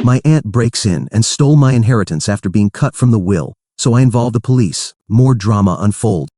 My aunt breaks in and stole my inheritance after being cut from the will, so I involve the police. More drama unfold.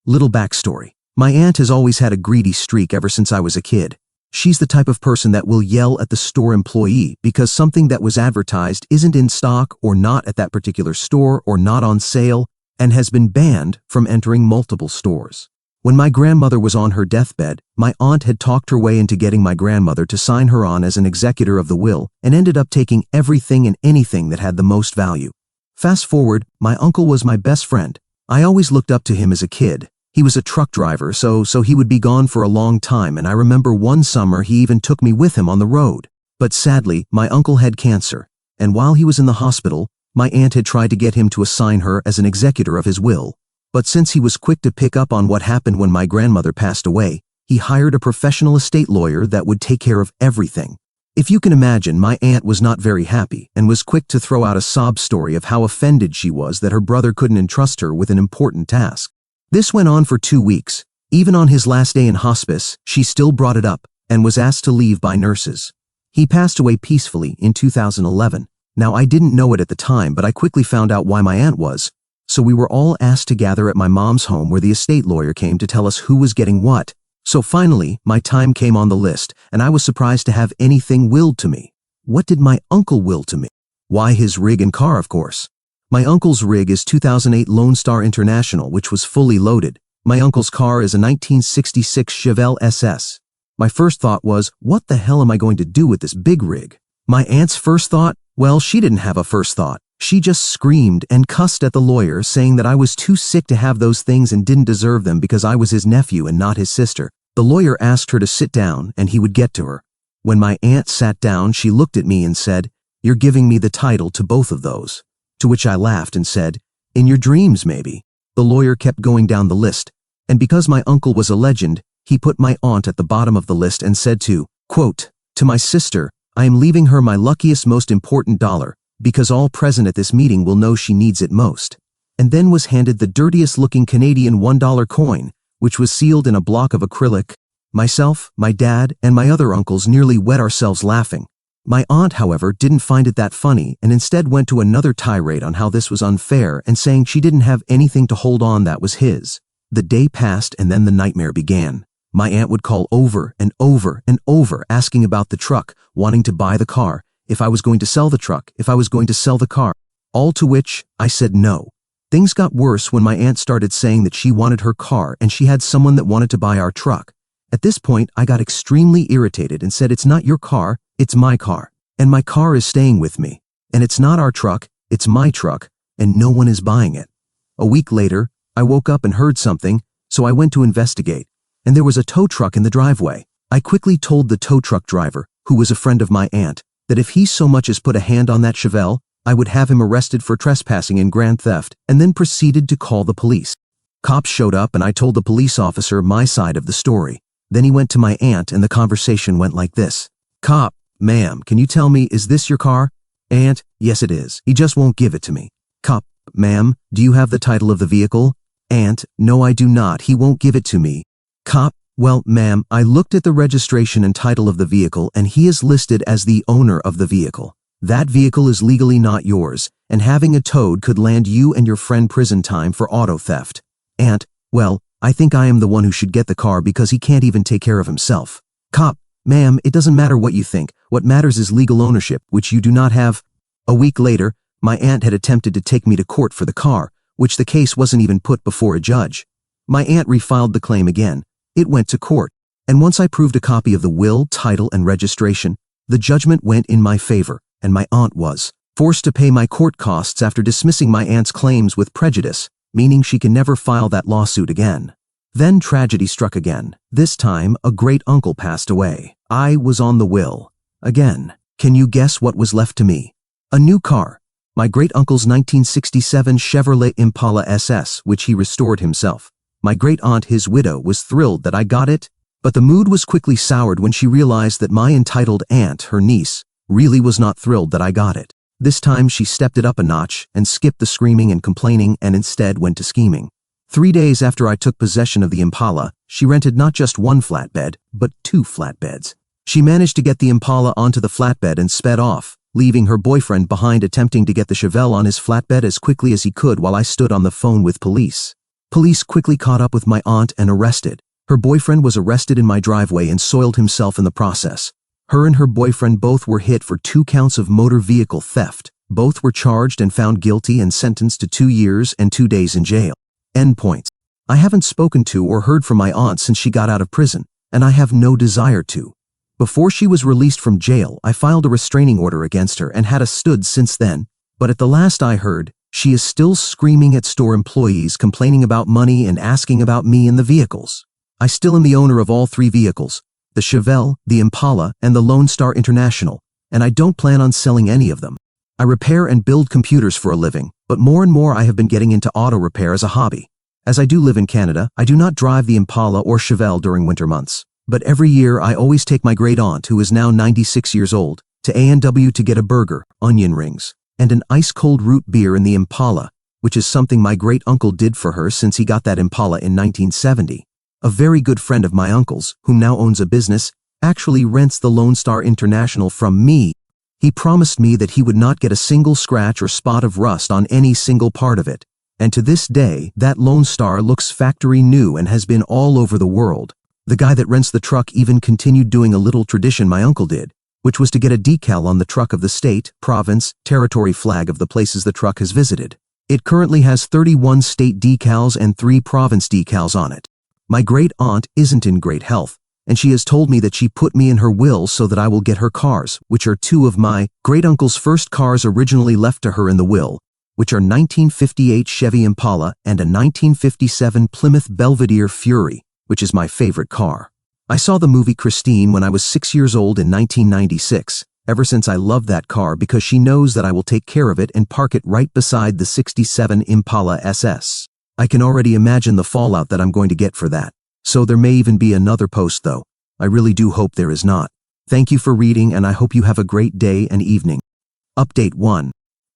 Little backstory. My aunt has always had a greedy streak ever since I was a kid. She's the type of person that will yell at the store employee because something that was advertised isn't in stock or not at that particular store or not on sale, and has been banned from entering multiple stores. When my grandmother was on her deathbed, my aunt had talked her way into getting my grandmother to sign her on as an executor of the will and ended up taking everything and anything that had the most value. Fast forward, my uncle was my best friend. I always looked up to him as a kid. He was a truck driver, so he would be gone for a long time, and I remember one summer he even took me with him on the road. But sadly, my uncle had cancer, and while he was in the hospital, my aunt had tried to get him to assign her as an executor of his will. But since he was quick to pick up on what happened when my grandmother passed away, he hired a professional estate lawyer that would take care of everything. If you can imagine, my aunt was not very happy and was quick to throw out a sob story of how offended she was that her brother couldn't entrust her with an important task. This went on for 2 weeks. Even on his last day in hospice, she still brought it up and was asked to leave by nurses. He passed away peacefully in 2011. Now, I didn't know it at the time, but I quickly found out why my aunt was. So we were all asked to gather at my mom's home where the estate lawyer came to tell us who was getting what. So finally, my time came on the list, and I was surprised to have anything willed to me. What did my uncle will to me? Why, his rig and car, of course. My uncle's rig is 2008 Lone Star International, which was fully loaded. My uncle's car is a 1966 Chevelle SS. My first thought was, what the hell am I going to do with this big rig? My aunt's first thought? Well, she didn't have a first thought. She just screamed and cussed at the lawyer, saying that I was too sick to have those things and didn't deserve them because I was his nephew and not his sister. The lawyer asked her to sit down and he would get to her. When my aunt sat down, she looked at me and said, "You're giving me the title to both of those." To which I laughed and said, "In your dreams, maybe." The lawyer kept going down the list, and because my uncle was a legend, he put my aunt at the bottom of the list and said quote, "To my sister, I am leaving her my luckiest, most important dollar, because all present at this meeting will know she needs it most," and then was handed the dirtiest looking Canadian $1 coin, which was sealed in a block of acrylic. Myself, my dad, and my other uncles nearly wet ourselves laughing. My aunt, however, didn't find it that funny and instead went to another tirade on how this was unfair and saying she didn't have anything to hold on that was his. The day passed and then the nightmare began. My aunt would call over and over and over asking about the truck, wanting to buy the car, if I was going to sell the truck, if I was going to sell the car, all to which I said no. Things got worse when my aunt started saying that she wanted her car and she had someone that wanted to buy our truck. At this point, I got extremely irritated and said, "It's not your car, it's my car, and my car is staying with me, and it's not our truck, it's my truck, and no one is buying it." A week later, I woke up and heard something, so I went to investigate, and there was a tow truck in the driveway. I quickly told the tow truck driver, who was a friend of my aunt, that if he so much as put a hand on that Chevelle, I would have him arrested for trespassing and grand theft, and then proceeded to call the police. Cops showed up and I told the police officer my side of the story. Then he went to my aunt and the conversation went like this. "Cop, ma'am, can you tell me, is this your car?" "Aunt, yes it is. He just won't give it to me." "Cop, ma'am, do you have the title of the vehicle?" "Aunt, no I do not. He won't give it to me." "Cop, well, ma'am, I looked at the registration and title of the vehicle and he is listed as the owner of the vehicle. That vehicle is legally not yours, and having it towed could land you and your friend prison time for auto theft." "Aunt, well, I think I am the one who should get the car because he can't even take care of himself." "Cop, ma'am, it doesn't matter what you think. What matters is legal ownership, which you do not have." A week later, my aunt had attempted to take me to court for the car, which the case wasn't even put before a judge. My aunt refiled the claim again. It went to court, and once I proved a copy of the will, title, and registration, the judgment went in my favor, and my aunt was forced to pay my court costs after dismissing my aunt's claims with prejudice, meaning she can never file that lawsuit again. Then tragedy struck again. This time, a great uncle passed away. I was on the will. Again, can you guess what was left to me? A new car. My great uncle's 1967 Chevrolet Impala SS, which he restored himself. My great aunt, his widow, was thrilled that I got it, but the mood was quickly soured when she realized that my entitled aunt, her niece, really was not thrilled that I got it. This time she stepped it up a notch and skipped the screaming and complaining and instead went to scheming. 3 days after I took possession of the Impala, she rented not just one flatbed, but 2 flatbeds. She managed to get the Impala onto the flatbed and sped off, leaving her boyfriend behind attempting to get the Chevelle on his flatbed as quickly as he could while I stood on the phone with police. Police quickly caught up with my aunt and arrested. Her boyfriend was arrested in my driveway and soiled himself in the process. Her and her boyfriend both were hit for 2 counts of motor vehicle theft. Both were charged and found guilty and sentenced to 2 years and 2 days in jail. End points. I haven't spoken to or heard from my aunt since she got out of prison, and I have no desire to. Before she was released from jail, I filed a restraining order against her and had stood since then, but at the last I heard, she is still screaming at store employees, complaining about money and asking about me and the vehicles. I still am the owner of all 3 vehicles, the Chevelle, the Impala, and the Lone Star International, and I don't plan on selling any of them. I repair and build computers for a living, but more and more I have been getting into auto repair as a hobby. As I do live in Canada, I do not drive the Impala or Chevelle during winter months, but every year I always take my great aunt, who is now 96 years old, to A&W to get a burger, onion rings, and an ice-cold root beer in the Impala, which is something my great-uncle did for her since he got that Impala in 1970. A very good friend of my uncle's, who now owns a business, actually rents the Lone Star International from me. He promised me that he would not get a single scratch or spot of rust on any single part of it. And to this day, that Lone Star looks factory new and has been all over the world. The guy that rents the truck even continued doing a little tradition my uncle did, which was to get a decal on the truck of the state, province, territory flag of the places the truck has visited. It currently has 31 state decals and 3 province decals on it. My great aunt isn't in great health, and she has told me that she put me in her will so that I will get her cars, which are 2 of my great-uncle's first cars originally left to her in the will, which are 1958 Chevy Impala and a 1957 Plymouth Belvedere Fury, which is my favorite car. I saw the movie Christine when I was 6 years old in 1996. Ever since I loved that car because she knows that I will take care of it and park it right beside the 67 Impala SS. I can already imagine the fallout that I'm going to get for that. So there may even be another post though. I really do hope there is not. Thank you for reading and I hope you have a great day and evening. Update 1.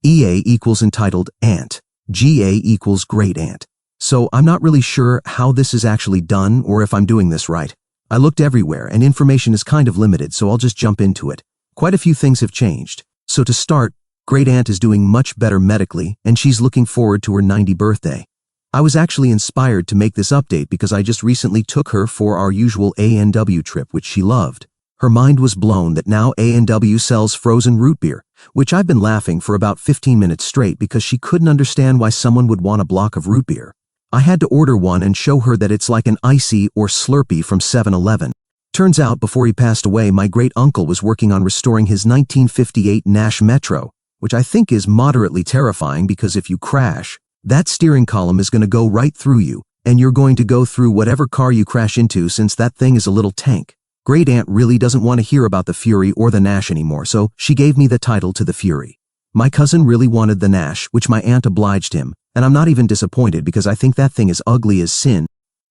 EA equals entitled aunt. GA equals great aunt. So I'm not really sure how this is actually done or if I'm doing this right. I looked everywhere and information is kind of limited, so I'll just jump into it. Quite a few things have changed. So to start, great aunt is doing much better medically and she's looking forward to her 90th birthday. I was actually inspired to make this update because I just recently took her for our usual A&W trip, which she loved. Her mind was blown that now A&W sells frozen root beer, which I've been laughing for about 15 minutes straight because she couldn't understand why someone would want a block of root beer. I had to order one and show her that it's like an icy or Slurpee from 7-Eleven. Turns out before he passed away, my great-uncle was working on restoring his 1958 Nash Metro, which I think is moderately terrifying because if you crash, that steering column is going to go right through you, and you're going to go through whatever car you crash into since that thing is a little tank. Great aunt really doesn't want to hear about the Fury or the Nash anymore, so she gave me the title to the Fury. My cousin really wanted the Nash, which my aunt obliged him, and I'm not even disappointed because I think that thing is ugly as sin.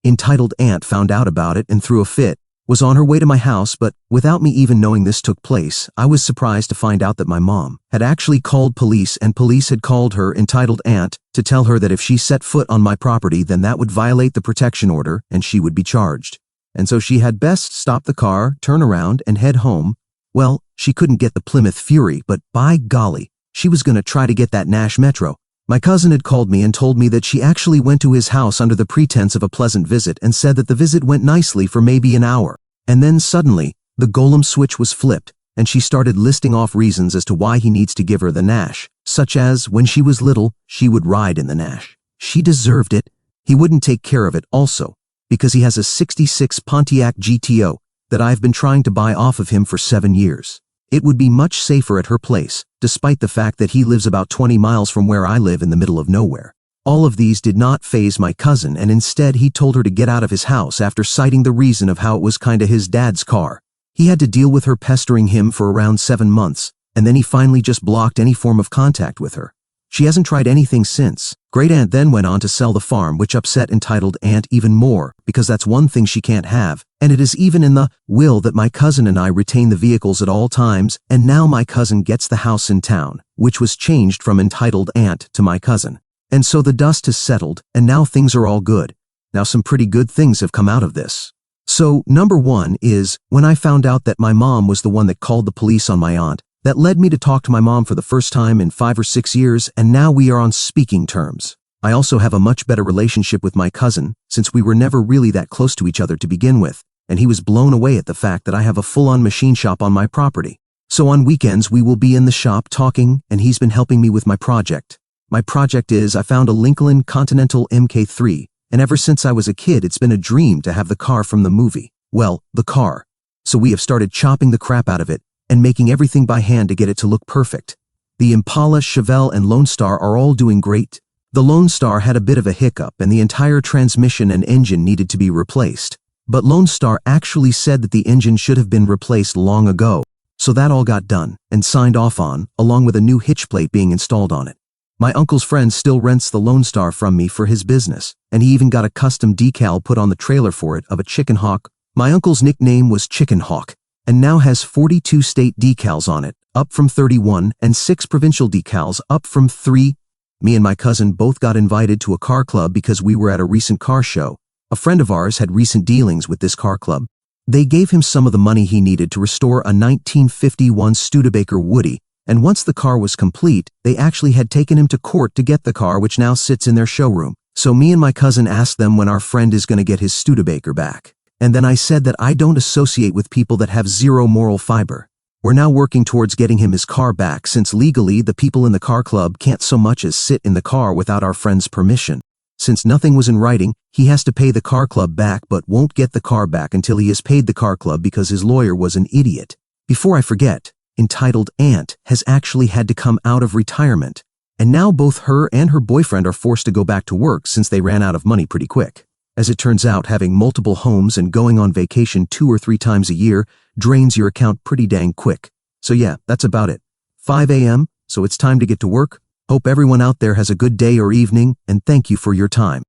Entitled aunt found out about it and threw a fit, was on her way to my house, but without me even knowing this took place, I was surprised to find out that my mom had actually called police and police had called her entitled aunt to tell her that if she set foot on my property then that would violate the protection order and she would be charged. And so she had best stop the car, turn around, and head home. Well, she couldn't get the Plymouth Fury, but by golly, she was going to try to get that Nash Metro. My cousin had called me and told me that she actually went to his house under the pretense of a pleasant visit and said that the visit went nicely for maybe an hour. And then suddenly, the golem switch was flipped, and she started listing off reasons as to why he needs to give her the Nash, such as when she was little, she would ride in the Nash. She deserved it. He wouldn't take care of it also, because he has a '66 Pontiac GTO that I've been trying to buy off of him for 7 years. It would be much safer at her place, despite the fact that he lives about 20 miles from where I live in the middle of nowhere. All of these did not faze my cousin, and instead he told her to get out of his house after citing the reason of how it was kinda his dad's car. He had to deal with her pestering him for around 7 months, and then he finally just blocked any form of contact with her. She hasn't tried anything since. Great aunt then went on to sell the farm, which upset entitled aunt even more, because that's one thing she can't have, and it is even in the will that my cousin and I retain the vehicles at all times, and now my cousin gets the house in town, which was changed from entitled aunt to my cousin. And so the dust has settled, and now things are all good. Now some pretty good things have come out of this. So, number 1 is, when I found out that my mom was the one that called the police on my aunt, That led me to talk to my mom for the first time in 5 or 6 years, and now we are on speaking terms. I also have a much better relationship with my cousin, since we were never really that close to each other to begin with, and he was blown away at the fact that I have a full-on machine shop on my property. So on weekends we will be in the shop talking, and he's been helping me with my project. My project is I found a Lincoln Continental Mk3, and ever since I was a kid it's been a dream to have the car from the movie. Well, the car. So we have started chopping the crap out of it, and making everything by hand to get it to look perfect. The Impala, Chevelle, and Lone Star are all doing great. The Lone Star had a bit of a hiccup and the entire transmission and engine needed to be replaced. But Lone Star actually said that the engine should have been replaced long ago. So that all got done and signed off on, along with a new hitch plate being installed on it. My uncle's friend still rents the Lone Star from me for his business, and he even got a custom decal put on the trailer for it of a chicken hawk. My uncle's nickname was Chicken Hawk, and now has 42 state decals on it, up from 31, and 6 provincial decals, up from 3. Me and my cousin both got invited to a car club because we were at a recent car show. A friend of ours had recent dealings with this car club. They gave him some of the money he needed to restore a 1951 Studebaker Woody, and once the car was complete, they actually had taken him to court to get the car, which now sits in their showroom. So me and my cousin asked them when our friend is going to get his Studebaker back. And then I said that I don't associate with people that have zero moral fiber. We're now working towards getting him his car back, since legally the people in the car club can't so much as sit in the car without our friend's permission. Since nothing was in writing, he has to pay the car club back but won't get the car back until he has paid the car club because his lawyer was an idiot. Before I forget, entitled Aunt has actually had to come out of retirement, and now both her and her boyfriend are forced to go back to work since they ran out of money pretty quick. As it turns out, having multiple homes and going on vacation 2 or 3 times a year drains your account pretty dang quick. So yeah, that's about it. 5 a.m., so it's time to get to work. Hope everyone out there has a good day or evening, and thank you for your time.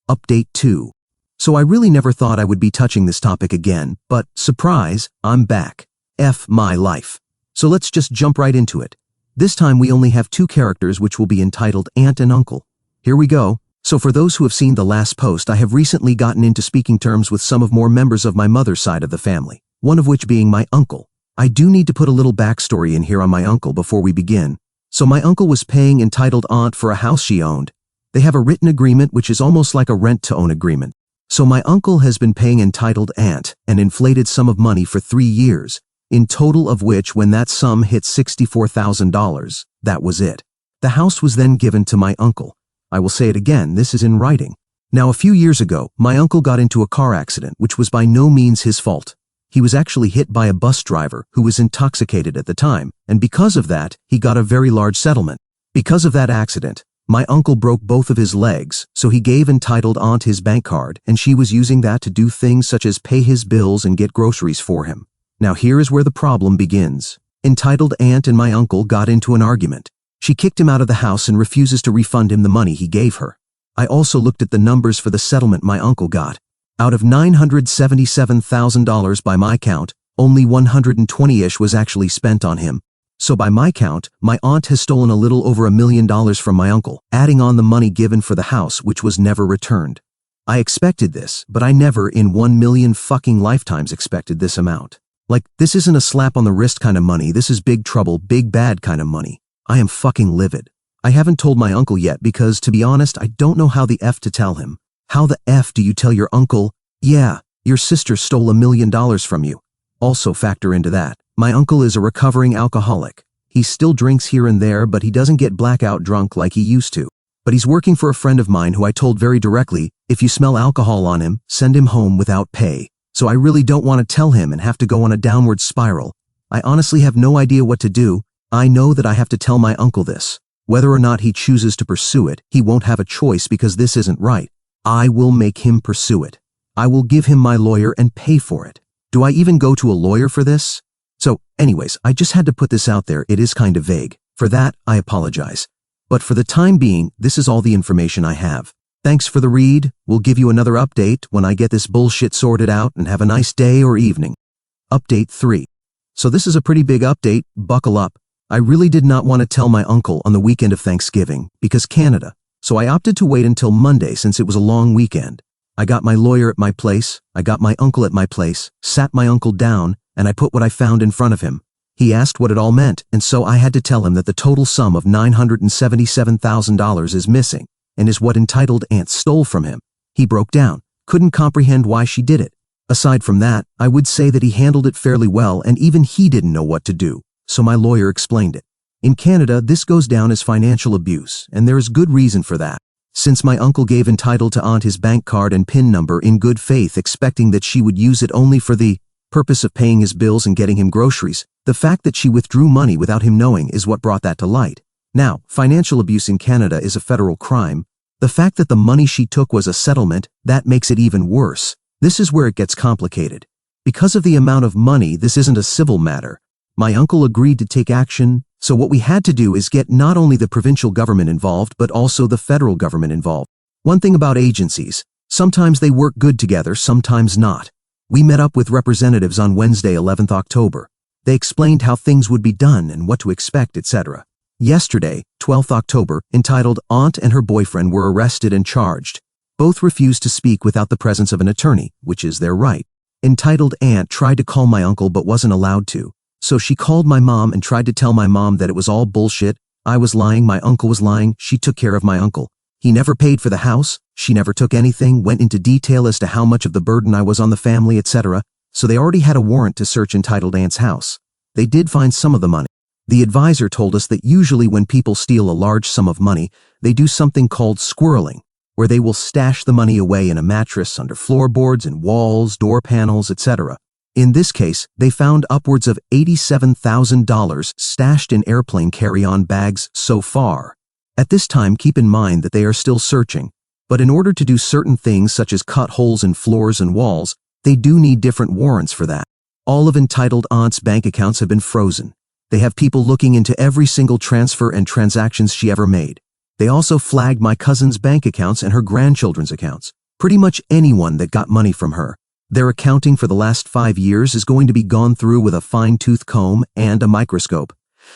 Update 2. So I really never thought I would be touching this topic again, but surprise, I'm back. F my life. So let's just jump right into it. This time we only have 2 characters which will be entitled Aunt and Uncle. Here we go. So for those who have seen the last post, I have recently gotten into speaking terms with some of more members of my mother's side of the family, one of which being my uncle. I do need to put a little backstory in here on my uncle before we begin. So my uncle was paying entitled aunt for a house she owned. They have a written agreement which is almost like a rent-to-own agreement. So my uncle has been paying entitled aunt an inflated sum of money for 3 years, in total of which when that sum hit $64,000, that was it. The house was then given to my uncle. I will say it again, this is in writing. Now a few years ago, my uncle got into a car accident which was by no means his fault. He was actually hit by a bus driver who was intoxicated at the time, and because of that, he got a very large settlement. Because of that accident, my uncle broke both of his legs, so he gave entitled aunt his bank card, and she was using that to do things such as pay his bills and get groceries for him. Now here is where the problem begins. Entitled aunt and my uncle got into an argument. She kicked him out of the house and refuses to refund him the money he gave her. I also looked at the numbers for the settlement my uncle got. Out of $977,000 by my count, only 120-ish was actually spent on him. So by my count, my aunt has stolen a little over $1 million from my uncle, adding on the money given for the house which was never returned. I expected this, but I never in 1 million fucking lifetimes expected this amount. Like, this isn't a slap on the wrist kind of money, this is big trouble, big bad kind of money. I am fucking livid. I haven't told my uncle yet because, to be honest, I don't know how the F to tell him. How the F do you tell your uncle, yeah, your sister stole $1 million from you? Also factor into that, my uncle is a recovering alcoholic. He still drinks here and there, but he doesn't get blackout drunk like he used to. But he's working for a friend of mine who I told very directly, if you smell alcohol on him, send him home without pay. So I really don't want to tell him and have to go on a downward spiral. I honestly have no idea what to do. I know that I have to tell my uncle this. Whether or not he chooses to pursue it, he won't have a choice because this isn't right. I will make him pursue it. I will give him my lawyer and pay for it. Do I even go to a lawyer for this? So, anyways, I just had to put this out there. It is kind of vague. For that, I apologize. But for the time being, this is all the information I have. Thanks for the read. We'll give you another update when I get this bullshit sorted out, and have a nice day or evening. Update 3. So this is a pretty big update. Buckle up. I really did not want to tell my uncle on the weekend of Thanksgiving, because Canada. So I opted to wait until Monday since it was a long weekend. I got my lawyer at my place, I got my uncle at my place, sat my uncle down, and I put what I found in front of him. He asked what it all meant, and so I had to tell him that the total sum of $977,000 is missing, and is what entitled aunt stole from him. He broke down, couldn't comprehend why she did it. Aside from that, I would say that he handled it fairly well, and even he didn't know what to do, so my lawyer explained it. In Canada, this goes down as financial abuse, and there is good reason for that. Since my uncle gave entitled to aunt his bank card and PIN number in good faith, expecting that she would use it only for the purpose of paying his bills and getting him groceries, the fact that she withdrew money without him knowing is what brought that to light. Now, financial abuse in Canada is a federal crime. The fact that the money she took was a settlement, that makes it even worse. This is where it gets complicated. Because of the amount of money, this isn't a civil matter. My uncle agreed to take action, so what we had to do is get not only the provincial government involved, but also the federal government involved. One thing about agencies, sometimes they work good together, sometimes not. We met up with representatives on Wednesday, 11th October. They explained how things would be done and what to expect, etc. Yesterday, 12th October, entitled aunt and her boyfriend were arrested and charged. Both refused to speak without the presence of an attorney, which is their right. Entitled aunt tried to call my uncle but wasn't allowed to. So she called my mom and tried to tell my mom that it was all bullshit. I was lying, my uncle was lying, she took care of my uncle. He never paid for the house, she never took anything, went into detail as to how much of the burden I was on the family, etc. So they already had a warrant to search entitled aunt's house. They did find some of the money. The advisor told us that usually when people steal a large sum of money, they do something called squirreling, where they will stash the money away in a mattress, under floorboards and walls, door panels, etc. In this case, they found upwards of $87,000 stashed in airplane carry-on bags so far. At this time, keep in mind that they are still searching, but in order to do certain things such as cut holes in floors and walls, they do need different warrants for that. All of entitled aunt's bank accounts have been frozen. They have people looking into every single transfer and transactions she ever made. They also flagged my cousin's bank accounts and her grandchildren's accounts. Pretty much anyone that got money from her. Their accounting for the last 5 years is going to be gone through with a fine-tooth comb and a microscope.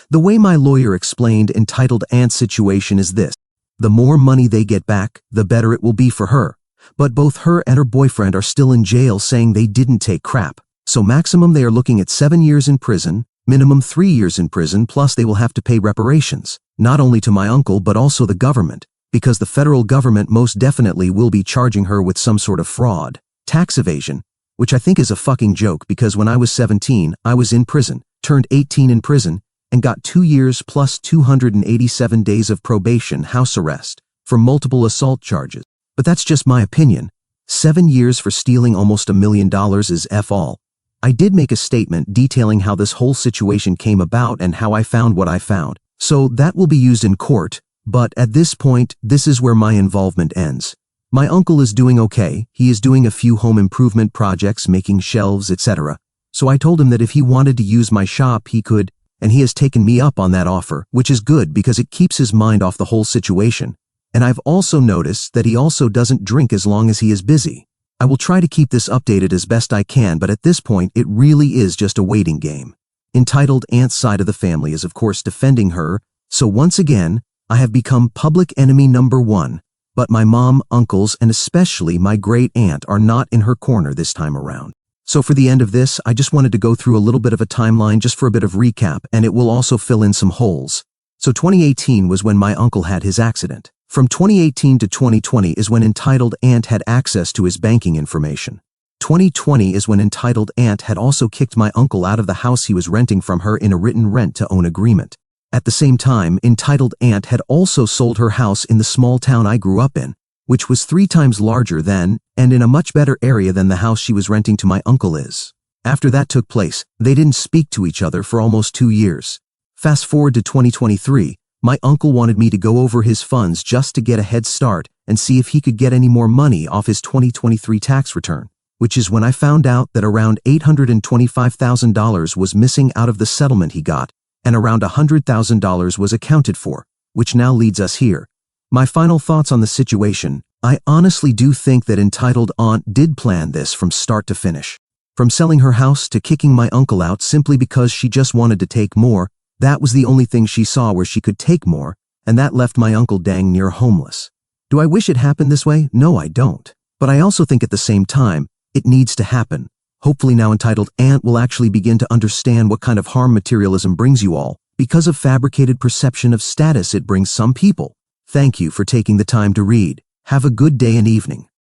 The way my lawyer explained entitled aunt's situation is this. The more money they get back, the better it will be for her. But both her and her boyfriend are still in jail saying they didn't take crap. So maximum they are looking at 7 years in prison, minimum 3 years in prison, plus they will have to pay reparations, not only to my uncle but also the government, because the federal government most definitely will be charging her with some sort of fraud, tax evasion, which I think is a fucking joke because when I was 17, I was in prison, turned 18 in prison, and got 2 years plus 287 days of probation, house arrest, for multiple assault charges. But that's just my opinion. 7 years for stealing almost $1 million is F all. I did make a statement detailing how this whole situation came about and how I found what I found. So that will be used in court, but at this point, this is where my involvement ends. My uncle is doing okay. He is doing a few home improvement projects, making shelves, etc. So I told him that if he wanted to use my shop, he could, and he has taken me up on that offer, which is good because it keeps his mind off the whole situation. And I've also noticed that he also doesn't drink as long as he is busy. I will try to keep this updated as best I can, but at this point, it really is just a waiting game. Entitled aunt's side of the family is of course defending her, so once again, I have become public enemy number 1, but my mom, uncles, and especially my great aunt are not in her corner this time around. So for the end of this, I just wanted to go through a little bit of a timeline just for a bit of recap, and it will also fill in some holes. So 2018 was when my uncle had his accident. From 2018 to 2020 is when entitled aunt had access to his banking information. 2020 is when entitled aunt had also kicked my uncle out of the house he was renting from her in a written rent-to-own agreement. At the same time, entitled aunt had also sold her house in the small town I grew up in, which was 3 times larger than, and in a much better area than the house she was renting to my uncle is. After that took place, they didn't speak to each other for almost 2 years. Fast forward to 2023, my uncle wanted me to go over his funds just to get a head start and see if he could get any more money off his 2023 tax return, which is when I found out that around $825,000 was missing out of the settlement he got, and around $100,000 was accounted for, which now leads us here. My final thoughts on the situation: I honestly do think that entitled aunt did plan this from start to finish. From selling her house to kicking my uncle out simply because she just wanted to take more, that was the only thing she saw where she could take more, and that left my uncle dang near homeless. Do I wish it happened this way? No, I don't. But I also think at the same time, it needs to happen. hopefully now entitled Aunt, will actually begin to understand what kind of harm materialism brings you all, because of fabricated perception of status it brings some people. Thank you for taking the time to read. Have a good day and evening.